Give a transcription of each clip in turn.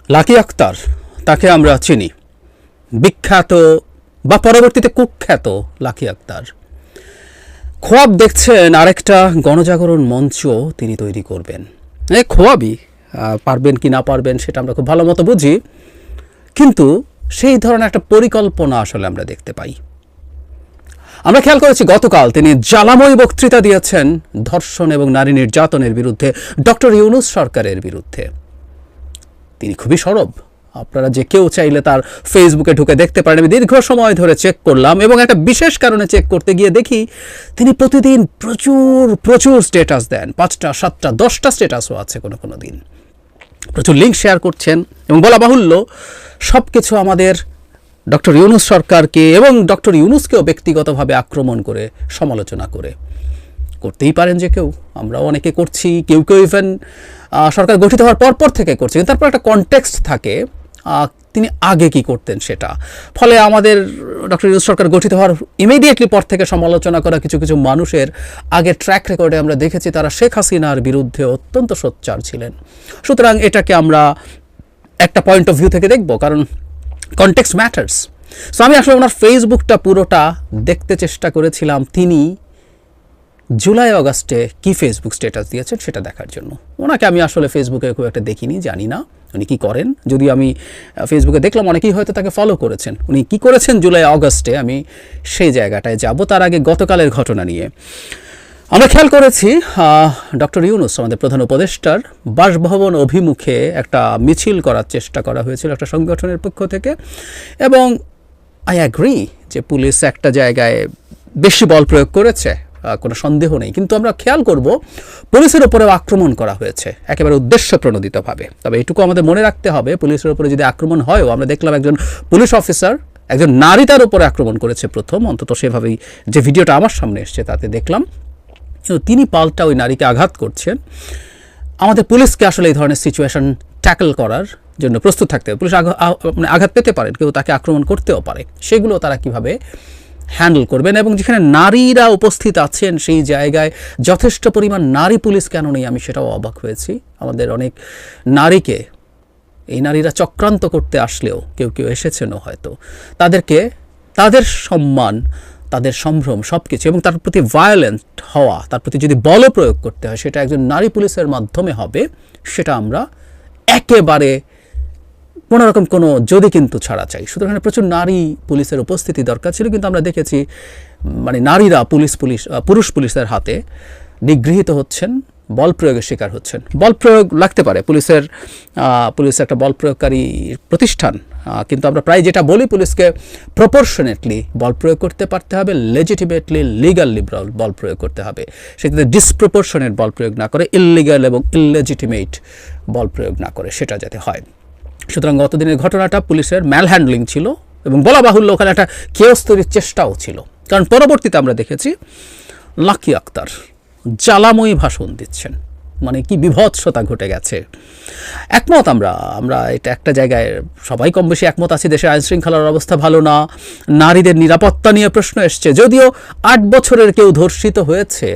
Lucky Akter, তাকে আমরা চিনি, বিখ্যাত বা পরবর্তীতে কুখ্যাত লাকি আক্তার। খোয়াব দেখছেন আরেকটা গণজাগরণ মঞ্চ তিনি তৈরি করবেন। খোয়াবই, পারবেন কি না পারবেন সেটা আমরা খুব ভালো মতো বুঝি, কিন্তু সেই ধরনের একটা পরিকল্পনা আসলে আমরা দেখতে পাই। আমরা খেয়াল করেছি গতকাল তিনি জ্বালাময়ী বক্তৃতা দিয়েছেন ধর্ষণ এবং নারী নির্যাতনের বিরুদ্ধে, ডক্টর ইউনূস সরকারের বিরুদ্ধে। তিনি খুবই সরব, আপনারা যে কেউ চাইলে তার ফেসবুকে ঢুকে দেখতে পারেন। আমি দীর্ঘ সময় ধরে চেক করলাম এবং একটা বিশেষ কারণে চেক করতে গিয়ে দেখি তিনি প্রতিদিন প্রচুর প্রচুর স্ট্যাটাস দেন, 5টা 7টা 10টা স্ট্যাটাসও আছে কোনো কোনো দিন। প্রচুর লিঙ্ক শেয়ার করছেন এবং বলা বাহুল্য সব কিছু আমাদের ডক্টর ইউনূস সরকারকে এবং ডক্টর ইউনূসকেও ব্যক্তিগতভাবে আক্রমণ করে সমালোচনা করে। করতেই পারেন যে কেউ, আমরাও অনেকে করছি, কেউ কেউ ইভেন সরকার গঠিত হওয়ার পর থেকে করছে, কিন্তু তারপর একটা কনটেক্সট থাকে তিনি আগে কি করতেন সেটা। ফলে আমাদের ডক্টর ইউনূস সরকার গঠিত হওয়ার ইমিডিয়েটলি পর থেকে সমালোচনা করা কিছু কিছু মানুষের আগের ট্র্যাক রেকর্ডে আমরা দেখেছি তারা শেখ হাসিনার বিরুদ্ধে অত্যন্ত সোচ্চার ছিলেন। সুতরাং এটাকে আমরা একটা পয়েন্ট অফ ভিউ থেকে দেখব, কারণ কনটেক্সট ম্যাটার্স। সো আমি আসলে ওনার ফেসবুকটা পুরোটা দেখতে চেষ্টা করেছিলাম তিনি জুলাই অগাস্টে কি ফেসবুক স্ট্যাটাস দিয়েছেন সেটা দেখার জন্য। ওনাকে আমি আসলে ফেসবুকে খুব একটা দেখিনি, জানি না উনি কী করেন। যদিও আমি ফেসবুকে দেখলাম অনেকেই হয়তো তাকে ফলো করেছেন। উনি কী করেছেন জুলাই অগাস্টে আমি সেই জায়গাটায় যাব। তার আগে গতকালের ঘটনা নিয়ে আমরা খেয়াল করেছি ডক্টর ইউনূস আমাদের প্রধান উপদেষ্টার বাসভবন অভিমুখে একটা মিছিল করার চেষ্টা করা হয়েছিল একটা সংগঠনের পক্ষ থেকে, এবং আই অ্যাগ্রি যে পুলিশ একটা জায়গায় বেশি বল প্রয়োগ করেছে, কোনো সন্দেহ নেই। কিন্তু আমরা খেয়াল করব পুলিশের ওপরেও আক্রমণ করা হয়েছে একেবারে উদ্দেশ্যপ্রণোদিতভাবে। তবে এটুকু আমাদের মনে রাখতে হবে, পুলিশের ওপরে যদি আক্রমণ হয়ও, আমরা দেখলাম একজন পুলিশ অফিসার একজন নারী তার উপরে আক্রমণ করেছে প্রথম, অন্তত সেভাবেই যে ভিডিওটা আমার সামনে এসছে তাতে দেখলাম, কিন্তু তিনি পাল্টা ওই নারীকে আঘাত করছেন। আমাদের পুলিশকে আসলে এই ধরনের সিচুয়েশন ট্যাকল করার জন্য প্রস্তুত থাকতে হবে। পুলিশ আঘাত পেতে পারেন, কেউ তাকে আক্রমণ করতেও পারে, সেগুলো তারা কিভাবে হ্যান্ডেল করবেন। এবং যেখানে নারীরা উপস্থিত আছেন সেই জায়গায় যথেষ্ট পরিমাণ নারী পুলিশ কেন নেই আমি সেটাও অবাক হয়েছি। আমাদের অনেক নারীকে এই নারীরা চক্রান্ত করতে আসলেও কেউ কেউ এসেছেনও হয়তো, তাদেরকে তাদের সম্মান তাদের সম্ভ্রম সব কিছু এবং তার প্রতি ভায়োলেন্ট হওয়া, তার প্রতি যদি বল প্রয়োগ করতে হয় সেটা একজন নারী পুলিশের মাধ্যমে হবে, সেটা আমরা একেবারে কোনোরকম কোনো যদি কিন্তু ছাড়া চাই। সুতরাং প্রচুর নারী পুলিশের উপস্থিতি দরকার ছিল, কিন্তু আমরা দেখেছি মানে নারীরা পুরুষ পুলিশের হাতে নিগৃহীত হচ্ছেন, বল প্রয়োগের শিকার হচ্ছেন। বল প্রয়োগ লাগতে পারে, পুলিশ একটা বল প্রয়োগকারী প্রতিষ্ঠান, কিন্তু আমরা প্রায় যেটা বলি পুলিশকে প্রপোর্শনেটলি বল প্রয়োগ করতে পারতে হবে, লেজিটিমেটলি লিগালি বল প্রয়োগ করতে হবে, সেক্ষেত্রে ডিসপ্রপোর্শনেট বল প্রয়োগ না করে ইললিগাল এবং ইললেজিটিমেট বল প্রয়োগ না করে সেটা যাতে হয়। সুতরাং গতদিনের ঘটনাটা পুলিশের ম্যাল হ্যান্ডলিং ছিল এবং বলা বাহুল্য ওখানে একটা কেওস তৈরির চেষ্টাও ছিল, কারণ পরবর্তীতে আমরা দেখেছি লাকি আক্তার জ্বালাময়ী ভাষণ দিচ্ছেন, মানে কি বিভৎসতা ঘটে গেছে। একমত আমরা এটা একটা জায়গায় সবাই কম বেশি একমত আছি, দেশের আইনশৃঙ্খলার অবস্থা ভালো না, নারীদের নিরাপত্তা নিয়ে প্রশ্ন এসছে। যদিও 8 বছরের কেউ ধর্ষিত হয়েছে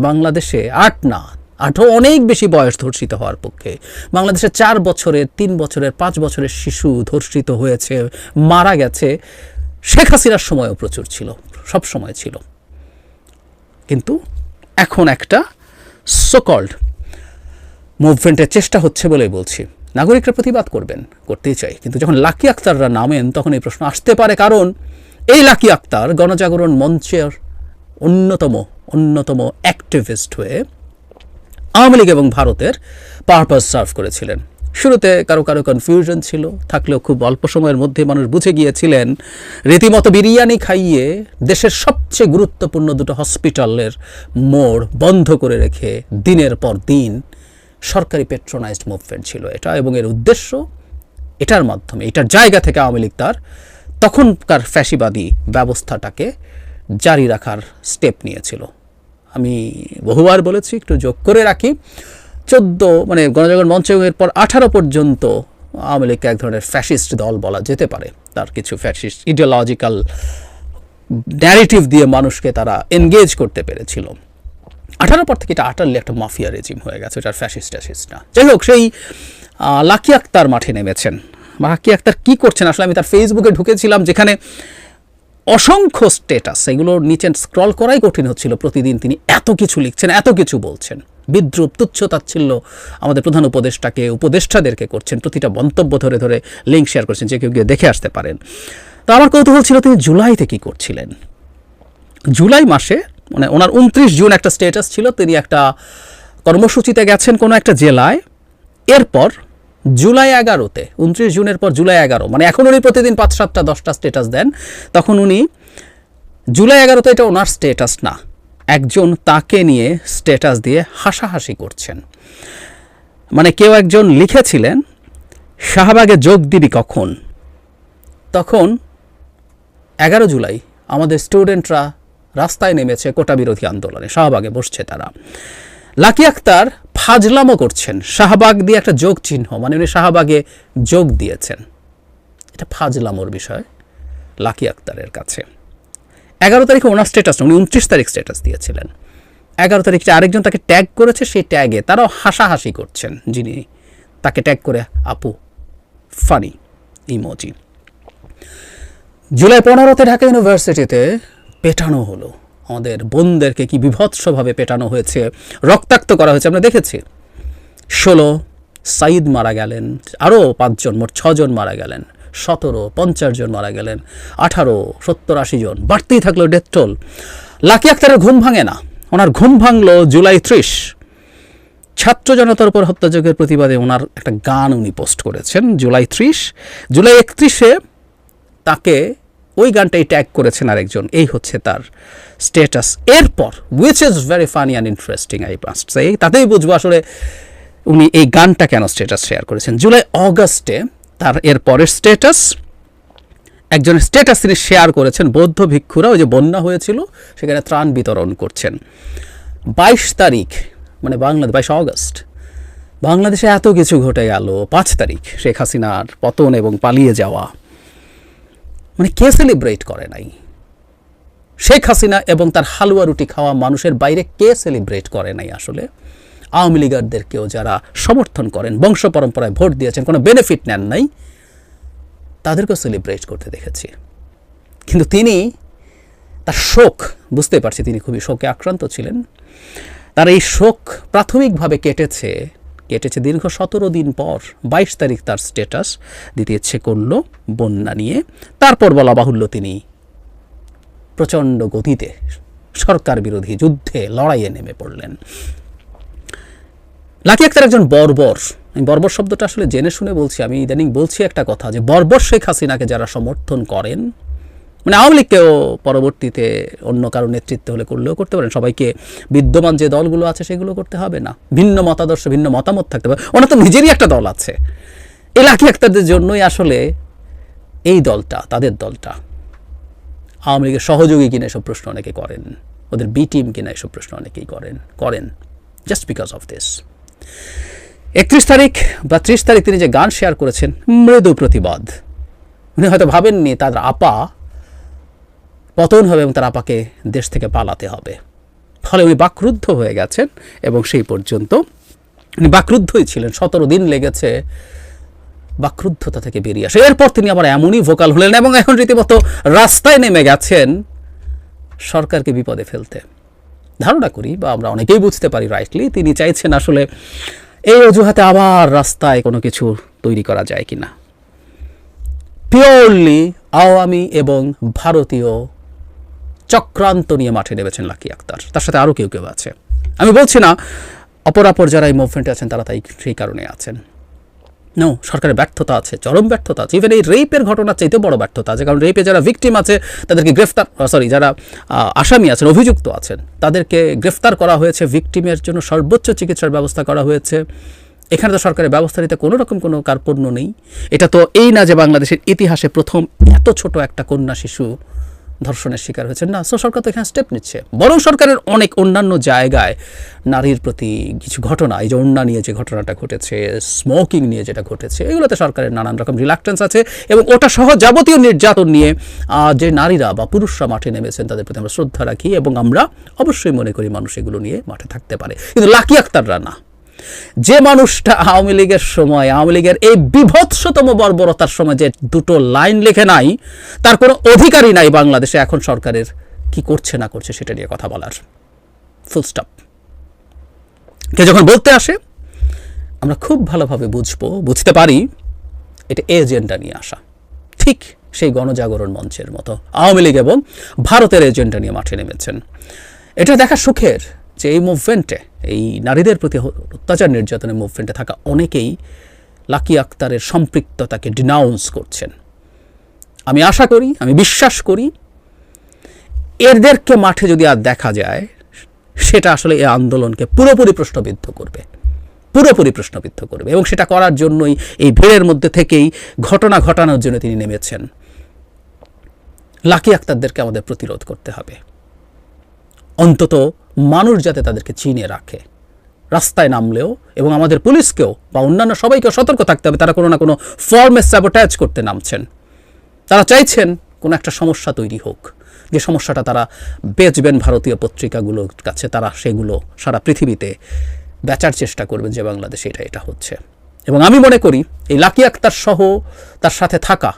বাংলাদেশে, 8 না 8ও অনেক বেশি বয়স ধর্ষিত হওয়ার পক্ষে। বাংলাদেশে 4 বছরের 3 বছরের 5 বছরের শিশু ধর্ষিত হয়েছে, মারা গেছে। শেখ হাসিনার সময়ও প্রচুর ছিল, সব সময় ছিল। কিন্তু এখন একটা সোকল্ড মুভমেন্টের চেষ্টা হচ্ছে বলেই বলছি। নাগরিকরা প্রতিবাদ করবেন, করতেই চাই, কিন্তু যখন লাকি আক্তাররা নামেন তখন এই প্রশ্ন আসতে পারে, কারণ এই লাকি আক্তার গণজাগরণ মঞ্চের অন্যতম অ্যাক্টিভিস্ট হয়ে আওয়ামী লীগ এবং ভারতের পারপাস সার্ভ করেছিলেন। শুরুতে কারো কনফিউশন ছিল, থাকলেও খুব অল্প সময়ের মধ্যে মানুষ বুঝে গিয়েছিলেন। রীতিমতো বিরিয়ানি খাইয়ে দেশের সবচেয়ে গুরুত্বপূর্ণ 2টো হসপিটালের মোড় বন্ধ করে রেখে দিনের পর দিন সরকারি পেট্রোনাইজড মুভমেন্ট ছিল এটা, এবং এর উদ্দেশ্য এটার মাধ্যমে এটার জায়গা থেকে আওয়ামী লীগ তার তখনকার ফ্যাসিবাদী ব্যবস্থাটাকে জারি রাখার স্টেপ নিয়েছিল। আমি বহুবার বলেছি, একটু যোগ করে রাখি, 14 মানে গণজাগরণ মঞ্চ এরপর 18 পর্যন্ত আওয়ামী লীগকে এক ধরনের ফ্যাসিস্ট দল বলা যেতে পারে। তার কিছু ফ্যাসিস্ট ইডিওলজিক্যাল ন্যারেটিভ দিয়ে মানুষকে তারা এনগেজ করতে পেরেছিল। 18 পর থেকে এটা আটারলি একটা মাফিয়া রেজিম হয়ে গেছে, এটার ফ্যাসিস্ট না। যাই হোক, সেই লাকি আক্তার মাঠে নেমেছেন। লাকি আক্তার কী করছেন আসলে, আমি তার ফেসবুকে ঢুকেছিলাম যেখানে অসংখ্য স্ট্যাটাস, এগুলোর নিচে স্ক্রল করাই কঠিন হচ্ছিল। প্রতিদিন তিনি এত কিছু লিখছেন, এত কিছু বলছেন, বিদ্রুপ তুচ্ছতাচ্ছিল্য আমাদের প্রধান উপদেষ্টাদেরকে করছেন, প্রতিটা মন্তব্য ধরে ধরে লিঙ্ক শেয়ার করছেন, যে কেউ গিয়ে দেখে আসতে পারেন। তো আমার কৌতূহল ছিল তিনি জুলাইতে কী করছিলেন। জুলাই মাসে মানে ওনার 29 জুন একটা স্ট্যাটাস ছিল, তিনি একটা কর্মসূচিতে গেছেন কোনো একটা জেলায়। এরপর জুলাই 11-তে, 29 জুনের পর জুলাই 11, মানে এখন উনি প্রতিদিন 5, 7, 10টা স্ট্যাটাস দেন, তখন উনি জুলাই 11-তে এটা ওনার স্ট্যাটাস না, একজন তাকে নিয়ে স্ট্যাটাস দিয়ে হাসাহাসি করছেন। মানে কেউ একজন লিখেছিলেন শাহবাগে যোগ দিবি কখন, তখন 11 জুলাই আমাদের স্টুডেন্টরা রাস্তায় নেমেছে কোটা বিরোধী আন্দোলনে, শাহবাগে বসছে তারা। লাকি আক্তার ফাজলামো করছেন, শাহবাগ দিয়ে একটা যোগ চিহ্ন, মানে উনি শাহবাগে যোগ দিয়েছেন। এটা ফাজলামোর বিষয় লাকি আক্তারের কাছে। 11 তারিখে ওনার স্ট্যাটাস, উনি 29 তারিখ স্ট্যাটাস দিয়েছিলেন। 11 তারিখে আরেকজন তাকে ট্যাগ করেছে, সেই ট্যাগে তারাও হাসাহাসি করছেন, যিনি তাকে ট্যাগ করে আপু, ফানি ইমোজি। জুলাই 15-তে ঢাকা ইউনিভার্সিটিতে পেটানো হলো, আমাদের বোনদেরকে কি বিভৎসভাবে পেটানো হয়েছে, রক্তাক্ত করা হয়েছে আমরা দেখেছি। 16 সাইদ মারা গেলেন, আরও 5 জন, মোট 6 জন মারা গেলেন। 17 50 জন মারা গেলেন, 18 70-80 জন, বাড়তেই থাকলো ডেথ টোল। লাকি আক্তারের ঘুম ভাঙে না, ওনার ঘুম ভাঙলো জুলাই 30, ছাত্র জনতার উপর হত্যাযজ্ঞের প্রতিবাদে ওনার একটা গান উনি পোস্ট করেছেন জুলাই 30। জুলাই 31-এ তাকে ওই গানটাই ট্যাগ করেছেন আরেকজন, এই হচ্ছে তার স্ট্যাটাস। এরপর which is very funny and interesting, I must say, তাতেই বুঝবো আসলে উনি এই গানটা কেন স্ট্যাটাস শেয়ার করেছেন। জুলাই অগাস্টে তার এরপরের স্ট্যাটাস, একজনের স্ট্যাটাস তিনি শেয়ার করেছেন, বৌদ্ধ ভিক্ষুরা ওই যে বন্যা হয়েছিল সেখানে ত্রাণ বিতরণ করছেন। 22 তারিখ মানে বাংলাদেশ, 22 অগস্ট বাংলাদেশে এত কিছু ঘটে গেল। 5 তারিখ শেখ হাসিনার পতন এবং পালিয়ে যাওয়া, মানে কে সেলিব্রেট করে নাই? শেখ হাসিনা এবং তার হালুয়া রুটি খাওয়া মানুষের বাইরে কে সেলিব্রেট করে নাই? আসলে আওয়ামী লীগারদেরকেও যারা সমর্থন করেন, বংশ পরম্পরায় ভোট দিয়েছেন, কোনো বেনিফিট নেন নাই, তাদেরকেও সেলিব্রেট করতে দেখেছি। কিন্তু তিনি তার শোক, বুঝতে পারছি তিনি খুবই শোকে আক্রান্ত ছিলেন, তার এই শোক প্রাথমিকভাবে কেটেছে দীর্ঘ 17 দিন পর। 22 তারিখ তার স্ট্যাটাস দিতে ইচ্ছে করলো বন্যা নিয়ে। তারপর বলা বাহুল্য তিনি প্রচণ্ড গতিতে সরকার বিরোধী যুদ্ধে, লড়াইয়ে নেমে পড়লেন। লাকি আক্তার একজন বর্বর, আমি বর্বর শব্দটা আসলে জেনে শুনে বলছি, আমি ইদানিং বলছি একটা কথা, যে বর্বর শেখ হাসিনাকে যারা সমর্থন করেন, মানে আওয়ামী লীগকেও পরবর্তীতে অন্য কারো নেতৃত্বে হলে করলেও করতে পারেন, সবাইকে বিদ্যমান যে দলগুলো আছে সেগুলো করতে হবে না, ভিন্ন মতাদর্শ ভিন্ন মতামত থাকতে পারে, ওনার তো নিজেরই একটা দল আছে। এই লাকি আক্তারদের জন্যই আসলে এই দলটা, তাদের দলটা আওয়ামী লীগের সহযোগী কিনা এসব প্রশ্ন অনেকে করেন, ওদের বি টিম কিনা এসব প্রশ্ন অনেকেই করেন জাস্ট বিকজ অফ দিস। 31 তারিখ বা 30 তারিখ তিনি যে গান শেয়ার করেছেন, মৃদু প্রতিবাদ, উনি হয়তো ভাবেননি তার আপা পতন হবে এবং তার আপাকে দেশ থেকে পালাতে হবে, ফলে উনি বাকরুদ্ধ হয়ে গেছেন এবং সেই পর্যন্ত উনি বাকরুদ্ধই ছিলেন। 17 দিন লেগেছে বাকরুদ্ধতা থেকে বেরিয়ে আসে। এরপর তিনি আবার এমনই ভোকাল হলেন এবং এখন রীতিমতো রাস্তায় নেমে গেছেন সরকারকে বিপদে ফেলতে। ধারণা করি বা আমরা অনেকেই বুঝতে পারি রাইটলি, তিনি চাইছেন আসলে এই অজুহাতে আবার রাস্তায় কোনো কিছু তৈরি করা যায় কিনা। পিওরলি আওয়ামী এবং ভারতীয় চক্রান্ত নিয়ে মাঠে নেমেছেন লাকি আক্তার, তার সাথে আরও কেউ কেউ আছে। আমি বলছি না অপরাপর যারা এই মুভমেন্টে আছেন তারা সেই কারণে আছেন, নো, সরকারের ব্যর্থতা আছে, চরম ব্যর্থতা আছে। ইভেন এই রেপের ঘটনার চাইতে বড় ব্যর্থতা আছে, কারণ রেপে যারা ভিকটিম আছে তাদেরকে যারা আসামি আছেন, অভিযুক্ত আছেন, তাদেরকে গ্রেফতার করা হয়েছে, ভিকটিমের জন্য সর্বোচ্চ চিকিৎসার ব্যবস্থা করা হয়েছে। এখানে তো সরকারের ব্যবস্থা নিতে কোনো রকম কোনো কার্পণ্য নেই। এটা তো এই না যে বাংলাদেশের ইতিহাসে প্রথম এত ছোট একটা কন্যা শিশু ধর্ষণের শিকার হয়েছে, না। সো সরকার তো এখানে স্টেপ নিচ্ছে, বরং সরকারের অনেক অন্যান্য জায়গায় নারীর প্রতি কিছু ঘটনা, এই যে অন্যা নিয়ে যে ঘটনাটা ঘটেছে, স্মোকিং নিয়ে যেটা ঘটেছে, এগুলোতে সরকারের নানান রকম রিলাক্টেন্স আছে এবং ওটা সহ যাবতীয় নির্যাতন নিয়ে যে নারীরা বা পুরুষরা মাঠে নেমেছেন তাদের প্রতি আমরা শ্রদ্ধা রাখি এবং আমরা অবশ্যই মনে করি মানুষ এগুলো নিয়ে মাঠে থাকতে পারে, কিন্তু লাকি আক্তাররা না। যে মানুষটা আওয়ামী লীগের সময়, আওয়ামী লীগের এই বিভৎসতম বর্বরতার সময় যে দুটো লাইন লেখে নাই, তার কোনো অধিকারই নাই বাংলাদেশে এখন সরকারের কি করছে না করছে সেটা নিয়ে কথা বলার। Full stop. কে যখন বলতে আসে আমরা খুব ভালোভাবে বুঝতে পারি এটা এজেন্ডা নিয়ে আসা, ঠিক সেই গণজাগরণ মঞ্চের মতো আওয়ামী লীগ এবং ভারতের এজেন্ডা নিয়ে মাঠে নেমেছেন। এটা দেখা সুখের যে এই মুভমেন্টে, এই নারীদের প্রতি অত্যাচার নির্যাতনের মুভমেন্টে থাকা অনেকেই লাকি আক্তারের সম্পৃক্ততাকে ডিনাউন্স করছেন। আমি আশা করি, আমি বিশ্বাস করি এদেরকে মাঠে যদি আর দেখা যায় সেটা আসলে এই আন্দোলনকে পুরোপুরি প্রশ্নবিদ্ধ করবে, এবং সেটা করার জন্যই এই ভিড়ের মধ্যে থেকেই ঘটনা ঘটানোর জন্য তিনি নেমেছেন। লাকি আক্তারদেরকে আমাদের প্রতিরোধ করতে হবে, অন্তত মানুষ যাতে তাদেরকে চিনে রাখে। রাস্তায় নামলেও এবং আমাদের পুলিশকেও বা অন্যান্য সবাইকেও সতর্ক থাকতে হবে, তারা কোনো না কোনো ফর্মে স্যাবোটাজ করতে নামছেন। তারা চাইছেন কোনো একটা সমস্যা তৈরি হোক, যে সমস্যাটা তারা বেচবেন ভারতীয় পত্রিকাগুলোর কাছে, তারা সেগুলো সারা পৃথিবীতে বেচার চেষ্টা করবেন যে বাংলাদেশে এটা হচ্ছে। এবং আমি মনে করি এই লাকি আক্তার সহ তার সাথে থাকা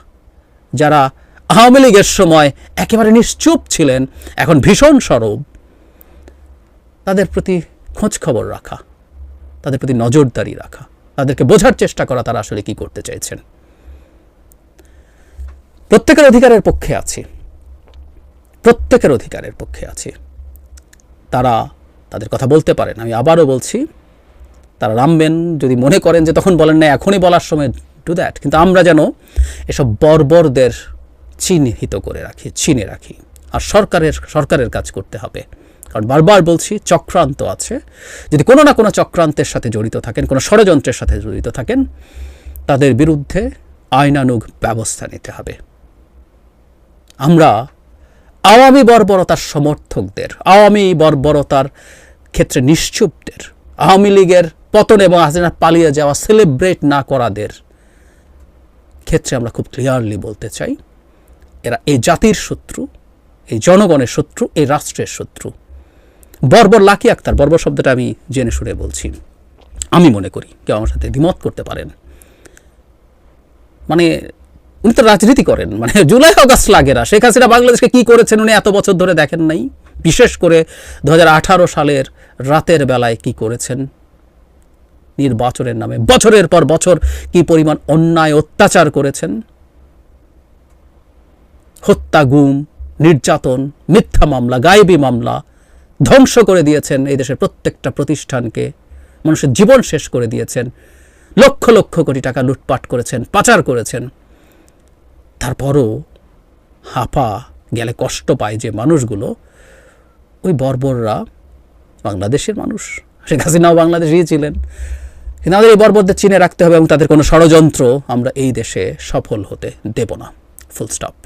যারা আওয়ামী লীগের সময় একেবারে নিশ্চুপ ছিলেন, এখন ভীষণ সরব, তাদের প্রতি খোঁজ খবর রাখা, তাদের প্রতি নজরদারি রাখা, তাদেরকে বোঝার চেষ্টা করা তারা আসলে কি করতে চাইছেন। প্রত্যেকের অধিকারের পক্ষে আছি, তারা তাদের কথা বলতে পারেন। আমি আবারও বলছি, তারা নামবেন, যদি মনে করেন যে তখন বলেন না এখনই বলার সময়, ডু দ্যাট। কিন্তু আমরা যেন এসব বর্বরদের চিনে রাখি। আর সরকারের কাজ করতে হবে, কারণ বারবার বলছি চক্রান্ত আছে। যদি কোনো না কোনো চক্রান্তের সাথে জড়িত থাকেন, কোনো ষড়যন্ত্রের সাথে জড়িত থাকেন, তাদের বিরুদ্ধে আইনানুগ ব্যবস্থা নিতে হবে। আমরা আওয়ামী বর্বরতার সমর্থকদের, আওয়ামী বর্বরতার ক্ষেত্রে নিশ্চুপদের, আওয়ামী লীগের পতন এবং হাসিনা পালিয়ে যাওয়া সেলিব্রেট না করাদের ক্ষেত্রে আমরা খুব ক্লিয়ারলি বলতে চাই, এরা এই জাতির শত্রু, এই জনগণের শত্রু, এই রাষ্ট্রের শত্রু। বর্বর লাকি আক্তার, বর্বর শব্দটা আমি জেনে শুনে বলছি, আমি মনে করি কেউ আমার সাথে দ্বিমত করতে পারেন, মানে উনি তো রাজনীতি করেন, মানে জুলাই আগস্ট লাগে না। শেখ হাসিনা বাংলাদেশকে কি করেছেন উনি এত বছর ধরে দেখেন নাই? বিশেষ করে 2018 সালের রাতের বেলায় কি করেছেন নির্বাচনের নামে, বছরের পর বছর কি পরিমাণ অন্যায় অত্যাচার করেছেন, হত্যা, গুম, নির্যাতন, মিথ্যা মামলা, গায়েবী মামলা, ধ্বংস করে দিয়েছেন এই দেশের প্রত্যেকটা প্রতিষ্ঠানকে, মানুষের জীবন শেষ করে দিয়েছেন, লক্ষ লক্ষ কোটি টাকা লুটপাট করেছেন, পাচার করেছেন। তারপরও হাঁপা গেলে কষ্ট পায় যে মানুষগুলো, ওই বর্বররা বাংলাদেশের মানুষ, শেখ হাসিনাও বাংলাদেশেই ছিলেন। কিন্তু আমাদের এই বর্বরদের চিনে রাখতে হবে এবং তাদের কোনো ষড়যন্ত্র আমরা এই দেশে সফল হতে দেব না। Full stop.